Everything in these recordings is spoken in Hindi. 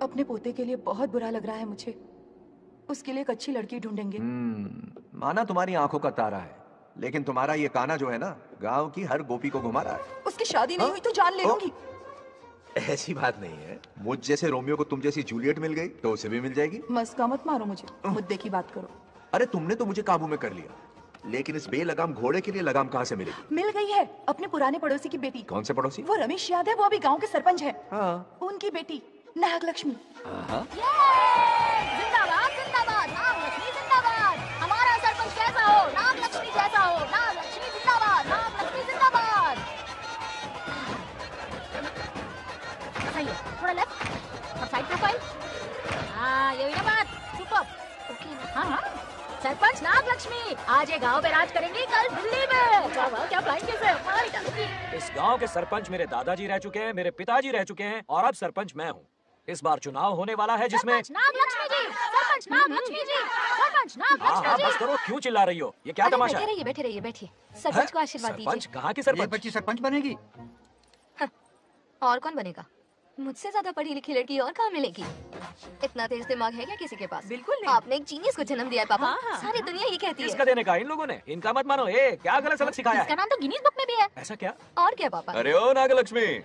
अपने पोते के लिए बहुत बुरा लग रहा है मुझे। उसके लिए एक अच्छी लड़की ढूंढेंगे। माना तुम्हारी आंखों का तारा है, लेकिन तुम्हारा ये काना जो है ना, गांव की हर गोपी को घुमा रहा है। उसकी शादी नहीं हुई तो जान ले लूंगी। ऐसी बात नहीं है। मुझ जैसे रोमियो को तुम जैसी जूलियट मिल गई तो उसे भी मिल जाएगी। मस्का मत मारो मुझे, मुद्दे की बात करो। अरे तुमने तो मुझे काबू में कर लिया, लेकिन इस बेलगाम घोड़े के लिए लगाम कहाँ से मिलेगी? मिल गई है, अपने पुराने पड़ोसी की बेटी। कौन से पड़ोसी? वो रमेश याद है, वो अभी गांव के सरपंच है। हाँ। उनकी बेटी नागलक्ष्मी। जिंदाबाद जिंदाबाद, नागलक्ष्मी जिंदाबाद। हमारा सरपंच कैसा हो, नागलक्ष्मी जैसा हो। नागलक्ष्मी जिंदाबाद, नागलक्ष्मी जिंदाबाद। सही है, थोड़ा लेफ्ट और साइड प्रोफाइल। हाँ ये हुई ना बात, सुपर। ओके हाँ हाँ, सरपंच नागलक्ष्मी आज ये गांव पे राज करेंगे, कल दिल्ली में। क्या फ्लाइंग किस है, मारी डालूंगी। इस गांव के सरपंच मेरे दादाजी रह चुके हैं, मेरे पिताजी रह चुके हैं और अब सरपंच मैं हूँ। इस बार चुनाव होने वाला है जिसमें सरपंच नागलक्ष्मी जी, सरपंच नागलक्ष्मी जी, सरपंच नागलक्ष्मी जी। बस करो, क्यों चिल्ला रही हो? ये क्या तमाशा है? बैठे रहिए बैठिए। सरपंच को आशीर्वाद सरपंच दीजिए। कहाँ की सरपंच? ये बच्ची सरपंच बनेगी। और कौन बनेगा? मुझसे ज्यादा पढ़ी लिखी लड़की और कहाँ मिलेगी? इतना तेज दिमाग है क्या किसी के पास? बिल्कुल नहीं। आपने एक जीनियस को जन्म दिया है पापा। सारी दुनिया ये कहती है। किसका देने का? इन लोगों ने। इनका मत मानो। ए, क्या गलत सलत सिखाया इसका है? नाम तो गिनीज बुक में भी है। ऐसा क्या? और क्या पापा? अरे ओ नागलक्ष्मी,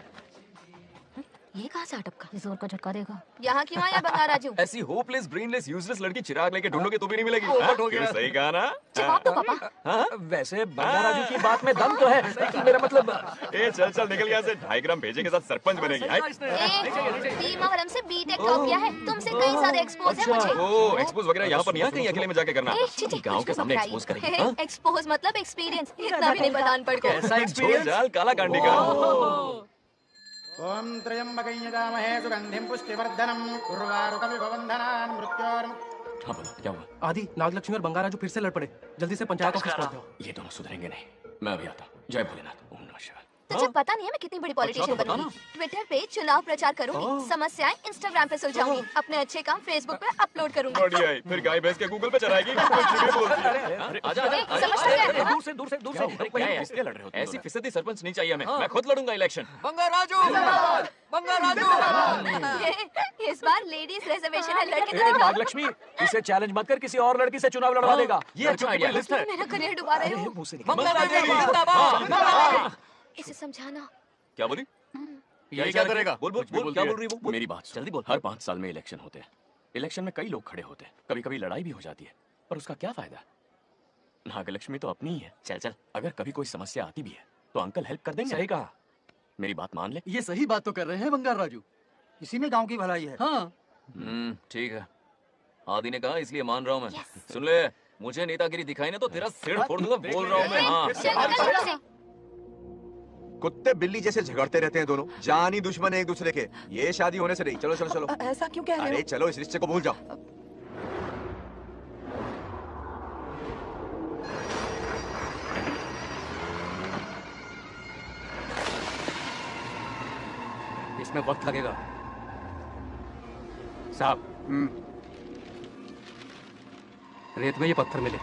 ये कहाँ से अटपका? जोर का झटका देगा। यहाँ क्यों आया बंगा राजू? ऐसी होपलेस ब्रेनलेस यूजलेस लड़की चिराग लेके ढूंढोगे तो भी नहीं मिलेगी। पोपट हो गया। सही कहा ना? जवाब दो पापा। हाँ, वैसे बंगा राजू की बात में दम तो है, लेकिन मेरा मतलब ए चल चल निकल यहाँ से। 2.5 ग्राम भेजे के साथ सरपंच बनेगी। भीमावरम से बीटेक टॉप किया है, तुमसे कई ज्यादा एक्सपोज है मुझे। ओ एक्सपोज वगैरह यहाँ पर नहीं, कहीं अकेले में जाके करना। गाँव के सामने एक्सपोज करेंगे। हाँ? एक्सपोज मतलब एक्सपीरियंस, इतना भी नहीं पता अनपढ़ को। ऐसा एक झोल जाल काला कांडी का। ओम त्र्यंबकं यजामहे सुगंधिं पुष्टिवर्धनम् उर्वारुकमिव बन्धनान् मृत्योर्म। हाँ बोलो क्या हुआ? आदि, नागलक्ष्मी और बंगाराजू फिर से लड़ पड़े। जल्दी से पंचायत ऑफिस पहुंच जाओ। ये दोनों सुधरेंगे नहीं। मैं अभी आता हूँ। जय भोलेनाथ। ओम नमः शिवाय। तुझे पता नहीं है मैं कितनी बड़ी पॉलिटिशियन बनूंगी। ट्विटर पे चुनाव प्रचार करूंगी, समस्याएं इंस्टाग्राम पे सुलझाऊंगी, अपने अच्छे काम फेसबुक पे अपलोड करूंगी। बढ़िया है। फिर गाय भैंस के गूगल पे चराएगी। कुछ भी बोलती है। अरे आजा आजा। समझते हैं। दूर से दूर से दूर से। क्या है? किसके लड़ रहे हो? ऐसी फिसदी सरपंच नहीं चाहिए हमें। मैं खुद लड़ूंगा इलेक्शन। इस बार लेडीज रिजर्वेशन है, लड़के तो ए, दिखाओ। नागलक्ष्मी, इसे चैलेंज मत कर, किसी और लड़की से चुनाव लड़वा देगा। ये अच्छा आइडिया है। तुम मेरा करियर डुबा रहे हो। मुंह से निकल। इसे समझाना। क्या बोली? यही क्या करेगा? बोल बोल बोल। क्या बोल रही है वो? मेरी बात जल्दी बोल। हर 5 साल में इलेक्शन होते हैं। इलेक्शन में कई लोग खड़े होते हैं, कभी कभी लड़ाई भी हो जाती है, पर उसका क्या फायदा? नागलक्ष्मी तो अपनी ही है। चल चल, अगर कभी कोई समस्या आती भी है तो अंकल हेल्प कर देंगे। सही कहा। मेरी बात मान ले। ये सही बात तो कर रहे हैं बंगार राजू। इसी में गांव की भलाई है। हाँ। ठीक है। आदि ने कहा इसलिए मान रहा हूँ मैं। सुन ले, मुझे नेतागिरी दिखाई ना तो तेरा सिर फोड़ दूंगा। बोल रहा हूँ मैं। हाँ। कुत्ते बिल्ली जैसे झगड़ते रहते हैं दोनों, जानी दुश्मन है एक दूसरे के। ये शादी होने से नहीं। चलो चलो चलो। ऐसा क्यों कह रहे अरे हो? चलो, इस रिश्ते को भूल जाओ। इसमें वक्त लगेगा साहब। रेत में ये पत्थर मिले।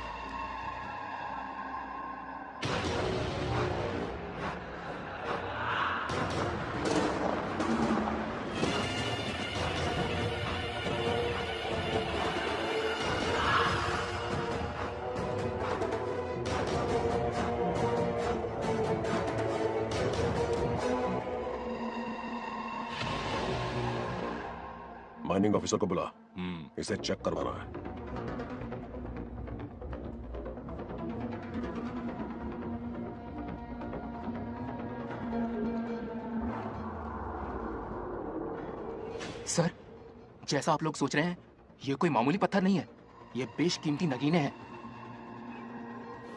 माइनिंग ऑफिसर को बुला, इसे चेक करवाना है। सर, जैसा आप लोग सोच रहे हैं, ये कोई मामूली पत्थर नहीं है। ये बेशकीमती नगीने हैं।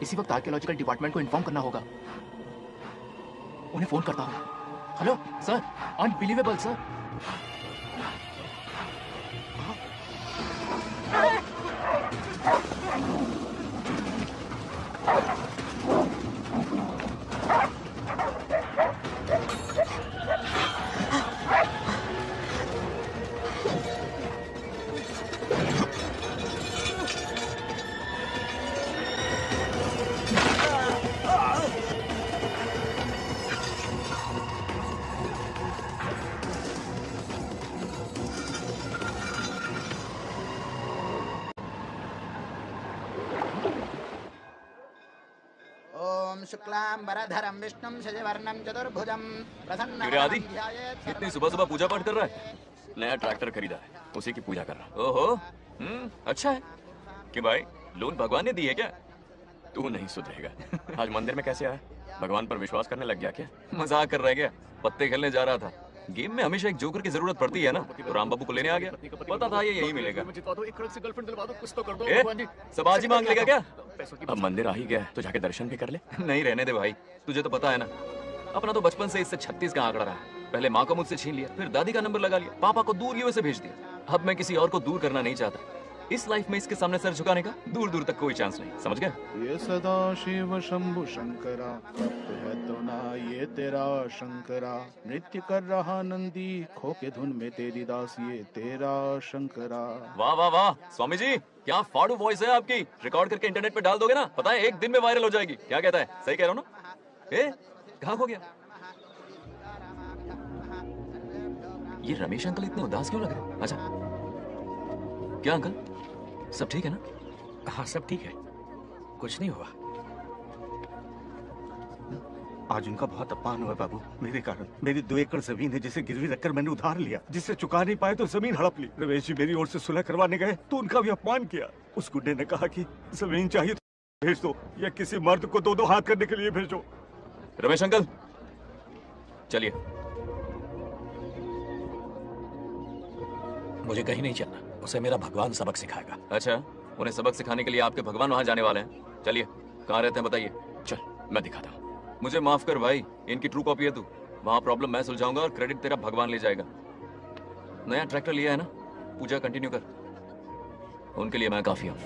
इसी वक्त आर्कियोलॉजिकल डिपार्टमेंट को इन्फॉर्म करना होगा। उन्हें फोन करता हूँ। Hello sir, unbelievable sir. शुक्लांबरधरं विष्णुं शशिवर्णं चतुर्भुजं क्यों रे आदि? इतनी सुबह सुबह पूजा पाठ कर रहा है? नया ट्रैक्टर खरीदा है, उसी की पूजा कर रहा। ओहो, अच्छा है। कि भाई लोन भगवान ने दी है क्या? तू नहीं सुधरेगा। आज मंदिर में कैसे आया? भगवान पर विश्वास करने लग गया क्या? मजाक कर रहा है क्या? पत्ते खेलने जा रहा था। गेम में हमेशा एक जोकर की जरूरत पड़ती है ना, तो राम बाबू को लेने आ गया। पता था ये यही मिलेगा। सब आज ही मांग लेगा क्या? अब मंदिर आ ही गया तो जाके दर्शन भी कर ले। नहीं रहने दे भाई, तुझे तो पता है ना, अपना तो बचपन से इससे 36 का आंकड़ा रहा है। पहले माँ को मुझसे छीन लिया, फिर दादी का नंबर लगा लिया, पापा को दूर यूएसए भेज दिया। अब मैं किसी और को दूर करना नहीं चाहता। इस लाइफ में इसके सामने सर झुकाने का दूर दूर तक कोई चांस नहीं, समझ गया? ये सदा शिव शंभु शंकरा, तप है तो ना ये तेरा शंकरा। नृत्य कर रहा नंदी, खो के धुन में तेरी दास, ये तेरा शंकरा। वाह वाह वाह स्वामी जी, क्या फाड़ू वॉइस है आपकी। रिकॉर्ड करके इंटरनेट पे डाल दोगे ना, पता है 1 दिन में वायरल हो जाएगी। क्या कहता है? सही कह रहा हूँ ना? कहाँ खो गया? ये रमेश अंकल इतने उदास क्यों लग रहे हैं? अच्छा क्या अंकल, सब ठीक है ना? हाँ सब ठीक है, कुछ नहीं हुआ। आज उनका बहुत अपमान हुआ बाबू, मेरे कारण। मेरी 2 एकड़ जमीन है जिसे गिरवी रखकर मैंने उधार लिया, जिससे चुका नहीं पाए तो जमीन हड़प ली। रमेश जी मेरी ओर से सुलह करवाने गए तो उनका भी अपमान किया। उस गुड्डे ने कहा कि जमीन चाहिए तो भेज दो, या किसी मर्द को 2-2 हाथ करने के लिए भेजो। रमेश अंकल चलिए। मुझे कहीं नहीं चलना, उसे मेरा भगवान सबक सिखाएगा। अच्छा, उन्हें सबक सिखाने के लिए आपके भगवान वहां जाने वाले हैं। चलिए, कहाँ रहते हैं बताइए। चल मैं दिखाता हूँ। मुझे माफ कर भाई, इनकी ट्रू कॉपी है तू। वहां प्रॉब्लम मैं सुलझाऊंगा और क्रेडिट तेरा भगवान ले जाएगा। नया ट्रैक्टर लिया है ना, पूजा कंटिन्यू कर। उनके लिए मैं काफी हूँ।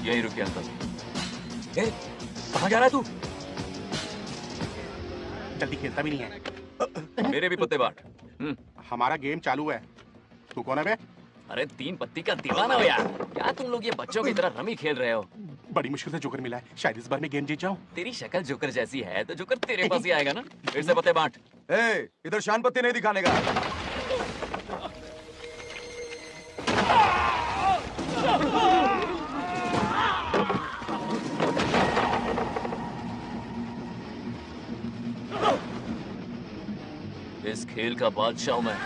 यही रुकिए अंकल। कहाँ जा रहा है तू? जल्दी खेलता भी नहीं है। मेरे भी पत्ते बांट। हमारा गेम चालू है। तू कौन है बे? अरे 3 पत्ती का दीवाना हो यार। क्या तुम लोग ये बच्चों की तरह रमी खेल रहे हो? बड़ी मुश्किल से जोकर मिला है, शायद इस बार मैं गेम जीत जाऊं। तेरी शक्ल जोकर जैसी है तो जोकर तेरे पास ही आएगा ना। फिर से पत्ते बांट। इधर शान पत्ती नहीं दिखाने का। इस खेल का बादशाह हूं मैं।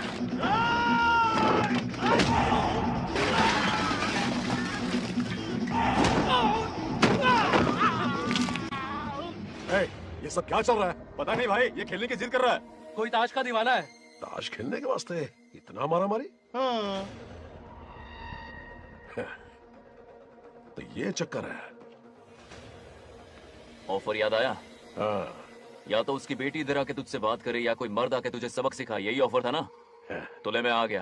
ये सब क्या चल रहा है? पता नहीं भाई, ये खेलने की जिद कर रहा है। कोई ताश का दीवाना है। ताश खेलने के वास्ते इतना मारामारी? हाँ। तो ये चक्कर है। ऑफर याद आया? हाँ। या तो उसकी बेटी इधर आके तुझसे बात करे, या कोई मर्द आके तुझे सबक सिखाए। यही ऑफर था ना? तो ले मैं आ गया।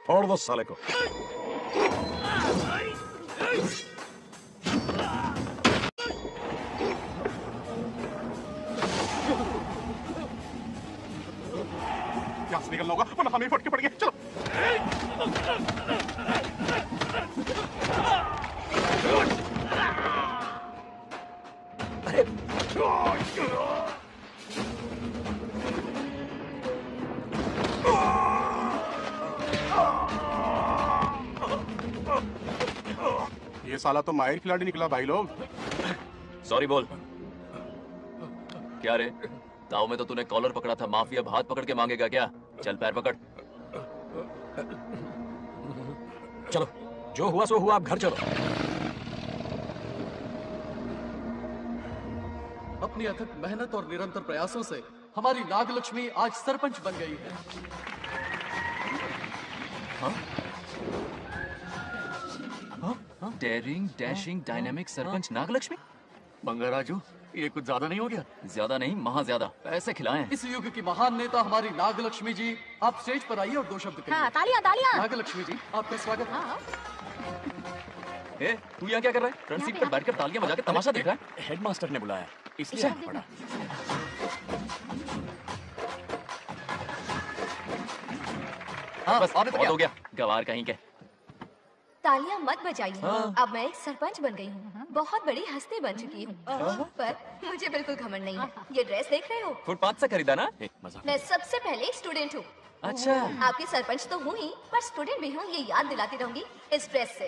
फोड़ दो साले को। यहाँ से निकलना होगा वरना हमें फटके पड़ गए। चलो। ये साला तो माहिर खिलाड़ी निकला भाई लोग। सॉरी बोल। क्या रे, दाव में तो तूने कॉलर पकड़ा था, माफिया हाथ पकड़ के मांगेगा क्या? चल पैर पकड़। चलो, जो हुआ सो हुआ, अब घर चलो। अपनी अथक मेहनत और निरंतर प्रयासों से हमारी नागलक्ष्मी आज सरपंच बन गई है। Daring, dashing, dynamic sarpanch Nagalakshmi. Bangarraju, ये कुछ ज्यादा नहीं हो गया? ज्यादा नहीं, महा ज्यादा। पैसे खिलाएं। इस युग की महान नेता हमारी नागलक्ष्मी जी, आप स्टेज पर आइए और 2 शब्द कहिए। हाँ, तालियां तालियां। नागलक्ष्मी जी, आपका स्वागत है। तू यहाँ क्या कर रहा है? फ्रंट सीट पर बैठकर तालियां बजा के तमाशा देख रहा है? हेडमास्टर ने बुलाया, इसलिए पड़ा। हाँ, बस बहुत हो गया। गवार कहीं के। तालियां मत बजाइए। हाँ। अब मैं एक सरपंच बन गई हूँ, बहुत बड़ी हस्ती बन चुकी हूँ, पर मुझे बिल्कुल घमंड नहीं है। ये ड्रेस देख रहे हो? फुटपाथ से खरीदा ना? मजाक। मैं सबसे पहले स्टूडेंट हूँ। अच्छा। आपकी सरपंच तो हूँ ही, पर स्टूडेंट भी हूँ, ये याद दिलाती रहूंगी इस ड्रेस से।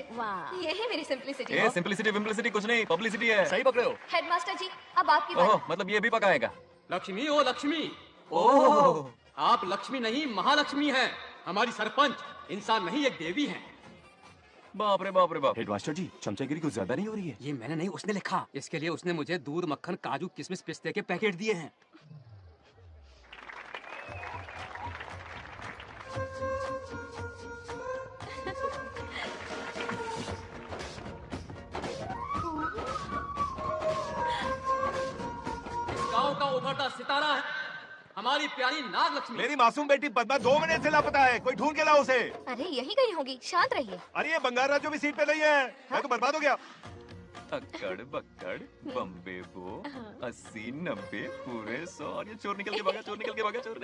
यही मेरी सिंपलिसिटी है। सिंपलिसिटी विम्पलिसिटी कुछ नहीं, पब्लिसिटी है। सही पकड़े हो। हेडमास्टर जी, अब आपकी ओह, बारी। मतलब ये भी पकाएगा? लक्ष्मी ओ लक्ष्मी। ओह, आप लक्ष्मी नहीं महालक्ष्मी हैं। हमारी सरपंच इंसान नहीं एक देवी हैं। बाप रे बाप रे बाप। हेडमास्टर जी, चमचागिरी कुछ ज्यादा नहीं हो रही है? ये मैंने नहीं, उसने लिखा। इसके लिए उसने मुझे दूध, मक्खन, काजू, किशमिश, पिस्ते के पैकेट दिए हैं। इस गांव का उभरता सितारा है हमारी प्यारी नाग लक्ष्मी। मेरी मासूम बेटी पद्मा 2 महीने से लापता है, कोई ढूंढ के लाओ उसे। अरे यही गई होगी, शांत रहिए। अरे ये बंगाल राजू भी सीट पे नहीं है, मैं तो बर्बाद हो गया। अक्कड़ बक्कड़ बम्बे बो 80 90 पूरे 100 और ये चोर निकल के भागा, चोर निकल के भागा, चोर।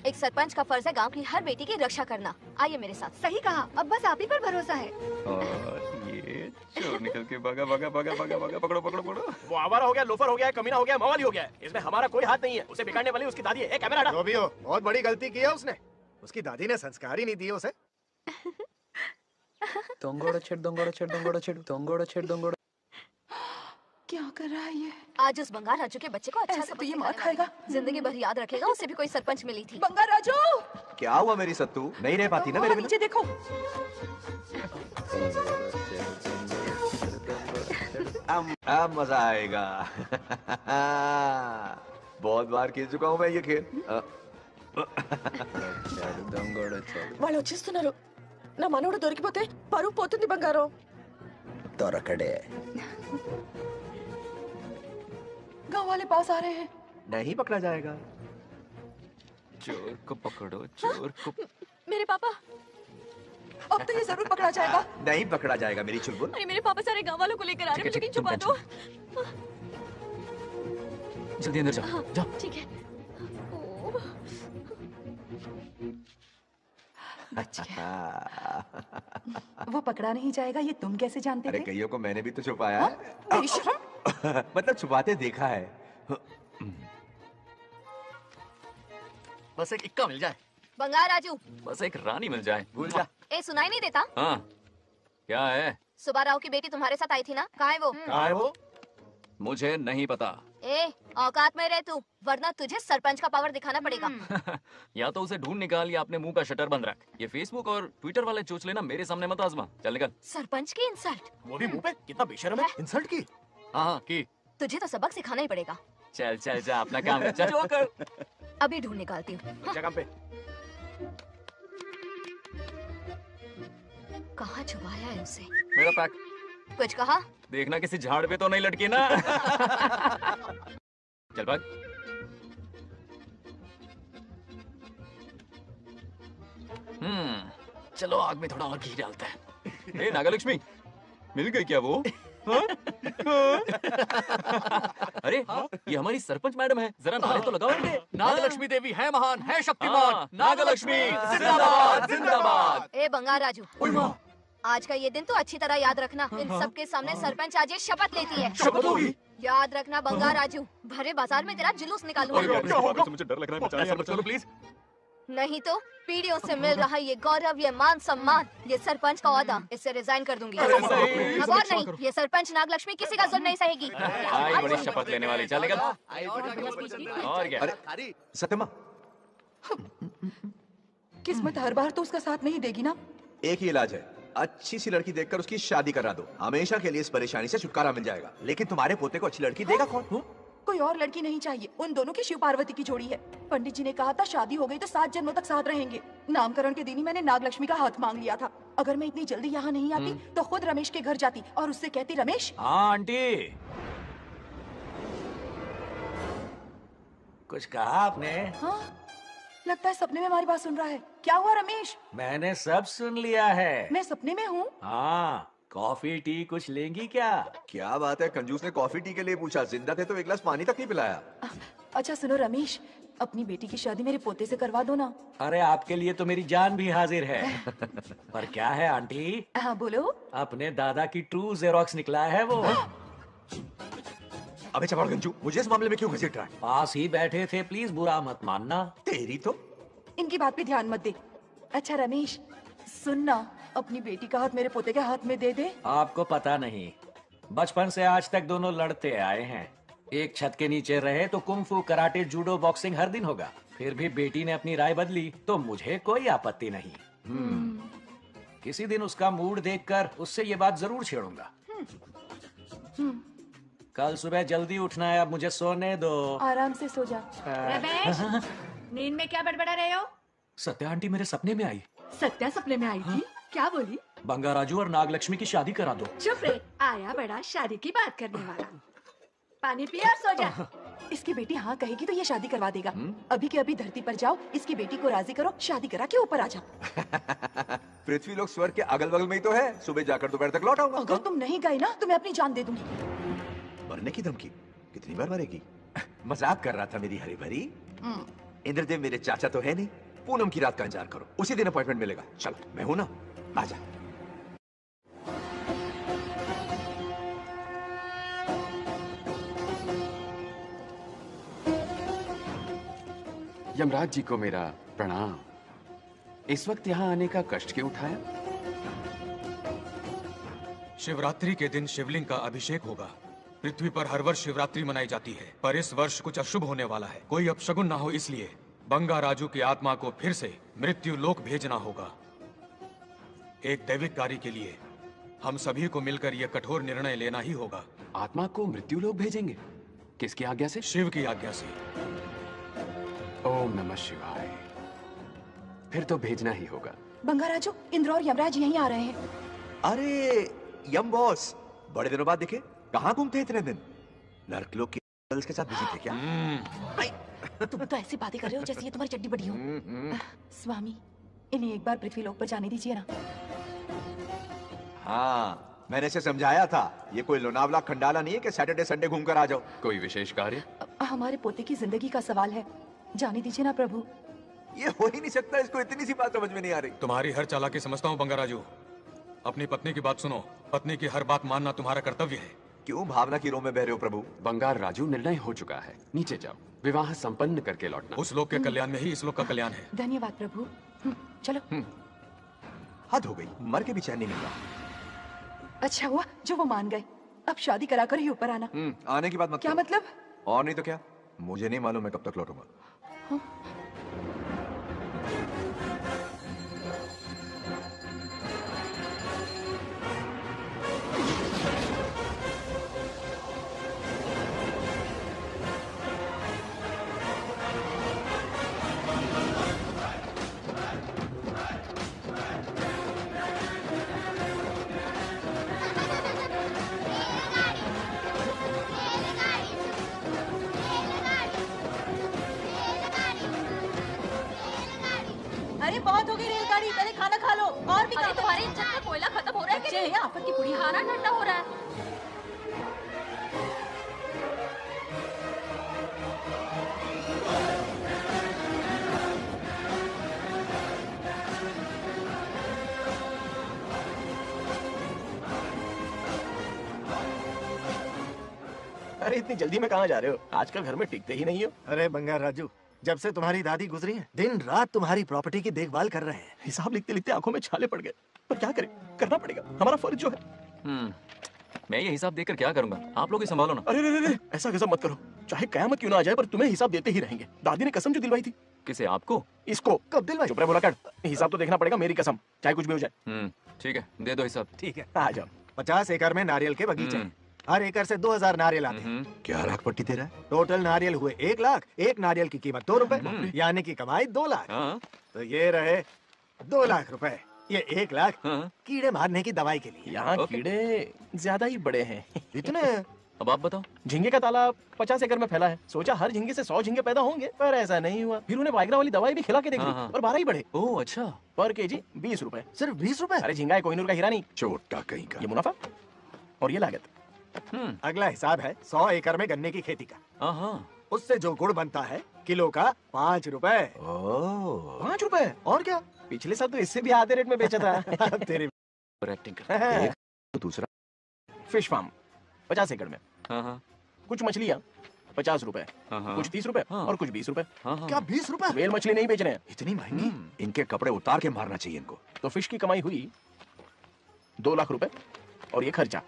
एक सरपंच का फर्ज है गांव की हर बेटी की रक्षा करना। आइए मेरे साथ। सही कहा, अब बस आप ही पर भरोसा है। और ये चोर निकल के भागा भागा भागा भागा भागा, पकड़ो पकड़ो पकड़ो। वो आवारा हो गया, लोफर हो गया, कमीना हो गया, मवाली हो गया। इसमें हमारा कोई हाथ नहीं है। उसे बिगाड़ने वाली उसकी दादी है। कैमरा हटा। जो भी हो, बहुत बड़ी गलती की है उसने। उसकी दादी ने संस्कार ही नहीं दिए उसे। क्या कर रहा है ये? आज उस बंगाल राजू के बच्चे को अच्छा ऐसे तो ये मार खाएगा। जिंदगी भर याद रखेगा, उसे भी कोई सरपंच मिली थी। बंगाल राजू, क्या हुआ मेरी सत्तू? नहीं रह पाती ना मेरे बिना? नीचे देखो। अब मजा आएगा। बहुत बार खेल चुका हूँ मैं ये खेल। వాళ్ళు వచ్చేస్తున్నారు. నా మనవడు దొరికిపోతే పరువు పోతుంది బంగారం. దొరకడే. गांव वाले पास आ रहे हैं। नहीं पकड़ा जाएगा। चोर को पकड़ो, चोर को। मेरे पापा, अब तो ये जरूर पकड़ा जाएगा। नहीं पकड़ा जाएगा मेरी चुलबुल। अरे मेरे पापा सारे गांव वालों को लेकर आ रहे हैं, मुझे छुपा दो। जल्दी अंदर जाओ, जाओ। ठीक है। वो पकड़ा नहीं जाएगा, ये तुम कैसे जानते अरे थे? कईयों को मैंने भी तो छुपाया है। बेशरम। मतलब छुपाते देखा है। बस एक इक्का मिल जाए। बंगाल राजू, बस एक रानी मिल जाए। भूल जा। ए सुनाई नहीं देता? हाँ, क्या है? सुबह राव की बेटी तुम्हारे साथ आई थी ना, कहाँ है वो? कहाँ है वो? मुझे नहीं पता। ए औकात में रह तू, वरना तुझे सरपंच का पावर दिखाना पड़ेगा। या तो उसे ढूंढ निकाल या अपने मुंह का शटर बंद रख। ये फेसबुक और ट्विटर वाले चोचले ना मेरे सामने मत आजमा। चल निकल। सरपंच की इंसल्ट। वो भी मुंह पे, कितना बेशर्म है। इंसल्ट की? हाँ की। तुझे तो सबक सिखाना ही पड़ेगा। चल चल जा, अपना काम कर। चल कर। अभी ढूंढ निकालती हूँ। जगह पे। कहाँ छुपाया है उसे? मेरा पैक। कुछ कहा? देखना किसी झाड़ पे तो नहीं लटकी ना। चल भाग। चलो आग में थोड़ा और घी डालते हैं। ए नागलक्ष्मी, मिल गई क्या वो? हाँ? अरे ये हमारी सरपंच मैडम है, जरा नारे तो लगाओ इनके। नागलक्ष्मी देवी है महान, है शक्तिमान। हाँ, नागलक्ष्मी जिंदाबाद जिंदाबाद। ए बंगाल राजू, आज का ये दिन तो अच्छी तरह याद रखना। इन सबके सामने सरपंच आज ये शपथ लेती है। शपथ होगी? याद रखना बंगाल राजू, भरे बाजार में तेरा जुलूस निकालूंगा। मुझे डर लग रहा है, चलो प्लीज। नहीं तो पीढ़ियों से मिल रहा ये गौरव, ये मान सम्मान, ये सरपंच का ओहदा, इससे रिजाइन कर दूंगी। अब और नहीं, ये सरपंच नागलक्ष्मी किसी का जुल्म नहीं सहेगी। आई बड़ी शपथ लेने वाली। चल निकल। और क्या? अरे सत्यमा, किस्मत हर बार तो उसका साथ नहीं देगी ना। एक ही इलाज है, अच्छी सी लड़की देखकर उसकी शादी करा दो। हमेशा के लिए इस परेशानी से छुटकारा मिल जाएगा। लेकिन तुम्हारे पोते को अच्छी लड़की देगा कौन? कोई और लड़की नहीं चाहिए, उन दोनों की शिव पार्वती की जोड़ी है। पंडित जी ने कहा था शादी हो गई तो 7 जन्मों तक साथ रहेंगे। नामकरण के दिन ही मैंने नागलक्ष्मी का हाथ मांग लिया था। अगर मैं इतनी जल्दी यहाँ नहीं आती तो खुद रमेश के घर जाती और उससे कहती, रमेश। हाँ आंटी, कुछ कहा आपने? हाँ, लगता है सपने में हमारी बात सुन रहा है। क्या हुआ रमेश? मैंने सब सुन लिया है। मैं सपने में हूँ? हाँ, कॉफी टी कुछ लेंगी क्या? क्या बात है, कंजूस ने कॉफी टी के लिए पूछा। जिंदा थे तो एक गिलास पानी तक नहीं पिलाया। अच्छा सुनो रमेश, अपनी बेटी की शादी मेरे पोते से करवा दो ना। अरे आपके लिए तो मेरी जान भी हाजिर है। पर क्या है आंटी, हाँ बोलो। अपने दादा की ट्रू जेरोक्स निकला है वो। अबे चपड़गंजू, मुझे इस मामले में क्यों घसीट रहा है? पास ही बैठे थे, प्लीज बुरा मत मानना। तेरी तो इनकी बात पे ध्यान मत दे। अच्छा रमेश सुनना, अपनी बेटी का हाथ मेरे पोते के हाथ में दे दे। आपको पता नहीं, बचपन से आज तक दोनों लड़ते आए हैं। एक छत के नीचे रहे तो कुंफू, कराटे, जूडो, बॉक्सिंग हर दिन होगा। फिर भी बेटी ने अपनी राय बदली तो मुझे कोई आपत्ति नहीं। किसी दिन उसका मूड देखकर उससे ये बात जरूर छेड़ूंगा। कल सुबह जल्दी उठना है, अब मुझे सोने दो। आराम से सो जा। रमेश, नींद में क्या बड़बड़ा रहे हो? सत्या आंटी मेरे सपने में आई। सत्या सपने में आई थी? क्या बोली? बंगाराजू और नागलक्ष्मी की शादी करा दो। चुप रहे, आया बड़ा शादी की बात करने वाला। पानी पिया और सो जा। इसकी बेटी हाँ कहेगी तो ये शादी करवा देगा। अभी के अभी धरती पर जाओ, इसकी बेटी को राजी करो, शादी करा के ऊपर आ जाओ। पृथ्वी लोग स्वर्ग के अगल बगल में ही तो है। सुबह जाकर दोपहर तक लौट आऊंगा। अगर तुम नहीं गए ना तो मैं अपनी जान दे दूंगी। मरने की धमकी? कितनी बार मरेगी? मजाक कर रहा था मेरी हरी भरी। इंद्रदेव मेरे चाचा तो है नहीं। पूनम की रात का इंतजार करो, उसी दिन अपॉइंटमेंट मिलेगा। चल मैं हूं ना, आजा। यमराज जी को मेरा प्रणाम। इस वक्त यहाँ आने का कष्ट क्यों उठाया? शिवरात्रि के दिन शिवलिंग का अभिषेक होगा। पृथ्वी पर हर वर्ष शिवरात्रि मनाई जाती है, पर इस वर्ष कुछ अशुभ होने वाला है। कोई अपशगुन ना हो, इसलिए बंगाराजू की आत्मा को फिर से मृत्यु लोक भेजना होगा। एक दैविक कार्य के लिए हम सभी को मिलकर यह कठोर निर्णय लेना ही होगा। आत्मा को मृत्यु लोक भेजेंगे? किसकी आज्ञा से? शिव की आज्ञा से। ओम नमः शिवाय। फिर तो भेजना ही होगा। बंगाराजू, इंद्र और यमराज यहीं आ रहे हैं। अरे यम बॉस, बड़े दिनों बाद दिखे। कहाँ घूमते हैं इतने दिन? नर्कलोक के गर्ल्स के साथ बिजी थे क्या? तुम तो ऐसी बातें कर रहे हो जैसे ये तुम्हारी चड्डी बड़ी हो। स्वामी, इन्हें एक बार पृथ्वी लोक पर जाने दीजिए ना। हाँ, मैंने इसे समझाया था। ये कोई लोनावला खंडाला नहीं है कि सैटरडे संडे घूम कर आ जाओ। कोई विशेष कार्य? हमारे पोते की जिंदगी का सवाल है, जाने दीजिए ना प्रभु। ये हो ही नहीं सकता, इसको इतनी सी बात समझ में नहीं आ रही। तुम्हारी हर चालाकी समझता हूँ बंगाराजू। अपनी पत्नी की बात सुनो। पत्नी की हर बात मानना तुम्हारा कर्तव्य है। क्यों भावना की रोह में बह रहे हो प्रभु? बंगार राजू, निर्णय हो चुका है। नीचे जाओ, विवाह संपन्न करके लौटना। उस लोक के कल्याण में ही इस लोक का कल्याण है। धन्यवाद प्रभु। चलो। हद हो गई, मर के भी चैन नहीं मिल रहा। अच्छा हुआ जो वो मान गए। अब शादी करा कर ही ऊपर आना। आने की बात मत क्या करो। मतलब? और नहीं तो क्या, मुझे नहीं मालूम मैं कब तक लौटूंगा। अरे बहुत हो गई रेलगाड़ी, पहले खाना खा लो। और भी अरे तुम्हारे इंजन में कोयला खत्म हो रहा है क्या? आफत की बुढ़ी, खाना ठंडा हो रहा है। अरे इतनी जल्दी में कहाँ जा रहे हो? आजकल घर में टिकते ही नहीं हो। अरे बंगार राजू, जब से तुम्हारी दादी गुजरी है, दिन रात तुम्हारी प्रॉपर्टी की देखभाल कर रहे हैं। हिसाब लिखते लिखते आंखों में छाले पड़ गए, पर क्या करें, करना पड़ेगा, हमारा फर्ज जो है। मैं ये हिसाब देकर क्या करूंगा? आप लोग ही संभालो ना। अरे ऐसा कसम मत करो, चाहे कयामत क्यों ना आ जाए, पर तुम्हें हिसाब देते ही रहेंगे। दादी ने कसम जो दिलवाई थी। किसे? आपको? इसको कब दिलवाई? चुप रहे, बोला कर। हिसाब तो देखना पड़ेगा, मेरी कसम, चाहे कुछ भी हो जाए। ठीक है, दे दो हिसाब। ठीक है, आ जाओ। 50 एकड़ में नारियल के बगीचे हैं। हर एकड़ से 2000 नारियल आते हैं। क्या लाख पट्टी दे रहा है? टोटल नारियल हुए 1 लाख। एक नारियल की कीमत 2 रुपए, यानी कि कमाई 2 लाख। तो ये रहे 2 लाख रुपए। ये 1 लाख कीड़े मारने की दवाई के लिए। यहाँ कीड़े ज्यादा ही बड़े हैं। इतने? अब आप बताओ। झींगे का तालाब 50 एकड़ में फैला है। सोचा हर झींगे से 100 झींगे पैदा होंगे, पर ऐसा नहीं हुआ। फिर उन्हें वाइग्रा वाली दवाई भी खिला के देख ली और 12 ही बढ़े। ओह अच्छा। पर केजी 20 रुपए। सिर्फ 20 रुपए? अरे झींगा है, कोहिनूर का हीरा नहीं। छोटा कहीं का। ये मुनाफा और ये लागत। अगला हिसाब है 100 एकड़ में गन्ने की खेती का। उससे जो गुड़ बनता है किलो का 5 रुपए। 5 रुपए? और क्या, पिछले साल तो इससे भी आधे रेट में बेचा था। तेरे एक्टिंग कर। दूसरा फिश फार्म 50 एकड़ में। हाँ। कुछ मछलियाँ 50 रुपए, कुछ 30 रुपए और कुछ 20 रुपए। क्या 20 रुपए? वेल मछली नहीं बेच रहे हैं। इतनी महंगी? इनके कपड़े उतार के मारना चाहिए इनको। तो फिश की कमाई हुई 2 लाख रुपए और ये खर्चा।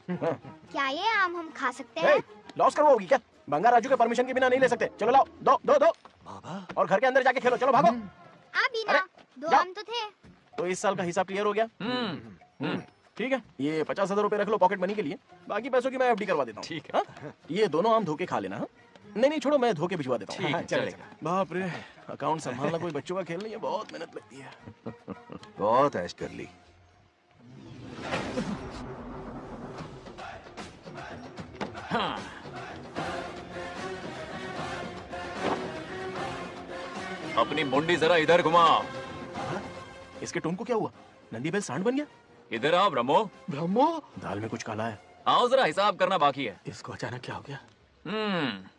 क्या ये आम हम खा सकते हैं? लॉस करवाओगी क्या? बंगा राजू के परमिशन के बिना नहीं ले सकते। चलो लाओ, दो बाबा, और घर के अंदर जाके खेलो। चलो भागो। अभी ना 2 आम तो थे। तो इस साल का हिसाब क्लियर हो गया? ठीक है, ये 50,000 रुपए रख लो पॉकेट मनी के लिए, बाकी पैसों की मैं एफडी करवा देता हूँ। ठीक है। ये दोनों आम धोके खा लेना। नहीं छोड़ो, मैं धोके भिजवा देता हूँ। ठीक है, चलेगा। बाप रे, अकाउंट संभालना कोई बच्चों का खेल नहीं है, बहुत मेहनत लगती है। बहुत ऐश कर ली। हाँ। अपनी मुंडी जरा इधर घुमाओ। इसके टोन को क्या हुआ? नंदी बैल सांड बन गया? इधर आओ ब्रह्मो। ब्रह्मो? दाल में कुछ काला है। आओ जरा हिसाब करना बाकी है। इसको अचानक क्या हो गया?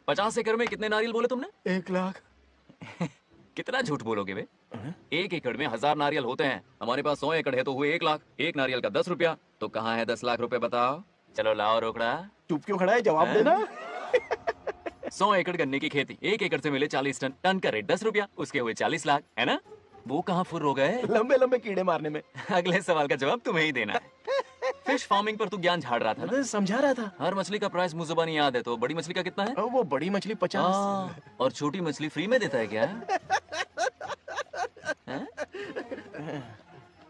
50 एकड़ में कितने नारियल बोले तुमने? 1 लाख। कितना झूठ बोलोगे बे? 1 एकड़ में 1000 नारियल होते हैं। हमारे पास 100 एकड़ है तो हुए 1 लाख। एक नारियल का 10 रुपया, तो कहाँ है 10 लाख रुपए बताओ? चलो लाओ रोकड़ा। चुप क्यों खड़ा है? जवाब देना। 100 एकड़ गन्ने की खेती, 1 एकड़ से मिले 40 टन, टन का रेट 10 रुपया, उसके हुए 40 लाख, है ना? वो कहाँ फुर हो गए? लंबे लंबे कीड़े मारने में। अगले सवाल का जवाब तुम्हें ही देना है। फिश फार्मिंग पर तू ज्ञान झाड़ रहा था ना? समझा रहा था। हर मछली का प्राइस मुझे जुबानी याद है, तो बड़ी मछली का कितना है? वो बड़ी मछली 50। और छोटी मछली फ्री में देता है क्या?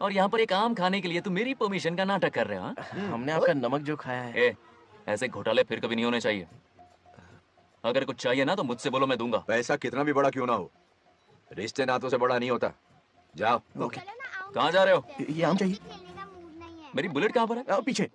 और यहाँ पर एक आम खाने के लिए तुम मेरी परमिशन का नाटक कर रहे हो? हमने आपका नमक जो खाया है। ऐसे घोटाले फिर कभी नहीं होने चाहिए। अगर कुछ चाहिए ना तो मुझसे बोलो, मैं दूंगा। पैसा कितना भी बड़ा क्यों ना हो, रिश्ते नातों से बड़ा नहीं होता। जाओ। ओके। कहाँ जा रहे हो? ये आम चाहिए। मेरी बुलेट कहाँ पर है? पीछे।